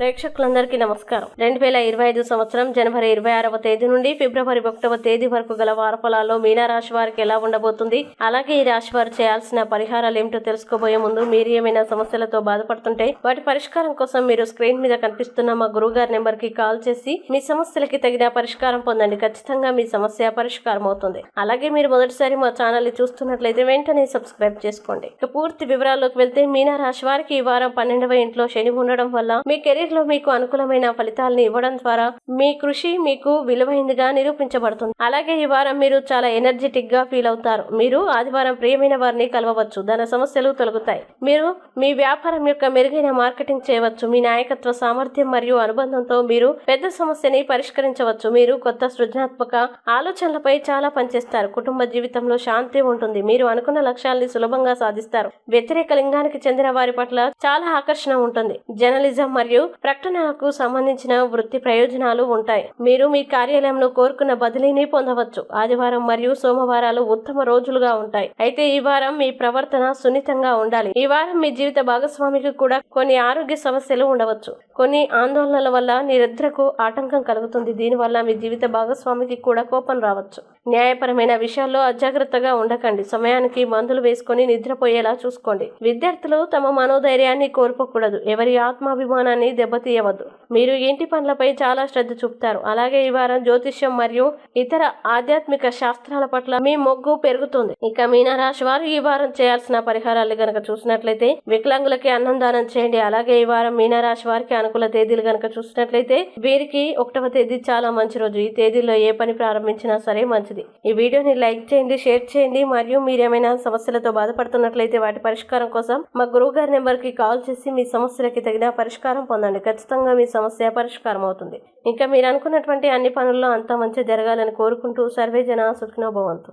ప్రేక్షకులందరికీ నమస్కారం. 2025 సంవత్సరం జనవరి 26వ తేదీ నుండి ఫిబ్రవరి 1వ తేదీ వరకు గల వారఫలాల్లో మీనరాశి వారికి ఎలా ఉండబోతుంది, అలాగే ఈ రాశి వారు చేయాల్సిన పరిహారాలు ఏమిటో తెలుసుకోబోయే ముందు మీరు ఏమైనా సమస్యలతో బాధపడుతుంటే వాటి పరిష్కారం కోసం మీరు స్క్రీన్ మీద కనిపిస్తున్న మా గురువుగారి నెంబర్ కి కాల్ చేసి మీ సమస్యలకి తగిన పరిష్కారం పొందండి. ఖచ్చితంగా మీ సమస్య పరిష్కారం అవుతుంది. అలాగే మీరు మొదటిసారి మా ఛానల్ ని చూస్తున్నట్లయితే వెంటనే సబ్స్క్రైబ్ చేసుకోండి. ఇక పూర్తి వివరాల్లోకి వెళ్తే మీనరాశి వారికి ఈ వారం 12వ ఇంట్లో శని ఉండడం వల్ల మీ కెరీర్ లో మీకు అనుకూలమైన ఫలితాలను ఇవ్వడం ద్వారా మీ కృషి మీకు విలువైనదిగా నిరూపించబడుతుంది. అలాగే ఈ వారం మీరు చాలా ఎనర్జెటిక్ గా ఫీల్ అవుతారు. మీరు ఆదివారం ప్రియమైన వారిని కలవవచ్చు. ధన సమస్యలు తొలగుతాయి. మీరు మీ వ్యాపారం యొక్క మెరుగైన మార్కెటింగ్ చేయవచ్చు. మీ నాయకత్వ సామర్థ్యం మరియు అనుబంధంతో మీరు పెద్ద సమస్యని పరిష్కరించవచ్చు. మీరు కొత్త సృజనాత్మక ఆలోచనలపై చాలా పనిచేస్తారు. కుటుంబ జీవితంలో శాంతి ఉంటుంది. మీరు అనుకున్న లక్ష్యాల్ని సులభంగా సాధిస్తారు. వ్యతిరేక లింగానికి చెందిన వారి పట్ల చాలా ఆకర్షణ ఉంటుంది. జర్నలిజం మరియు ప్రకటనలకు సంబంధించిన వృత్తి ప్రయోజనాలు ఉంటాయి. మీరు మీ కార్యాలయంలో కోరుకున్న బదిలీని పొందవచ్చు. ఆదివారం మరియు సోమవారాలు ఉత్తమ రోజులుగా ఉంటాయి. అయితే ఈ వారం మీ ప్రవర్తన సున్నితంగా ఉండాలి. ఈ వారం మీ జీవిత భాగస్వామికి కూడా కొన్ని ఆరోగ్య సమస్యలు ఉండవచ్చు. కొన్ని ఆందోళనల వల్ల నిద్రకు ఆటంకం కలుగుతుంది. దీనివల్ల మీ జీవిత భాగస్వామికి కూడా కోపం రావచ్చు. న్యాయపరమైన విషయాల్లో అజాగ్రత్తగా ఉండకండి. సమయానికి మందులు వేసుకొని నిద్రపోయేలా చూసుకోండి. విద్యార్థులు తమ మనోధైర్యాన్ని కోల్పోకూడదు. ఎవరి ఆత్మాభిమానాన్ని దెబ్బతీయవద్దు. మీరు ఇంటి పనులపై చాలా శ్రద్ధ చూపుతారు. అలాగే ఈ వారం జ్యోతిష్యం మరియు ఇతర ఆధ్యాత్మిక శాస్త్రాల పట్ల మీ మొగ్గు పెరుగుతుంది. ఇక మీనరాశి వారు ఈ వారం చేయాల్సిన పరిహారాలు గనక చూసినట్లయితే వికలాంగులకి అన్నం దానం చేయండి. అలాగే ఈ వారం మీనరాశి వారికి అనుకూల తేదీలు గనక చూసినట్లయితే వీరికి 1వ తేదీ చాలా మంచి రోజు. ఈ తేదీలో ఏ పని ప్రారంభించినా సరే మంచిది. ఈ వీడియోని లైక్ చేయండి, షేర్ చేయండి. మరియు మీరేమైనా సమస్యలతో బాధపడుతున్నట్లయితే వాటి పరిష్కారం కోసం మా గురువు గారి నెంబర్ కి కాల్ చేసి మీ సమస్యలకి తగిన పరిష్కారం పొందండి. ఖచ్చితంగా మీ సమస్య పరిష్కారం అవుతుంది. ఇంకా మీరు అనుకున్నటువంటి అన్ని పనుల్లో అంతా మంచి జరగాలని కోరుకుంటూ సర్వే జన సుఖినో భవంతు.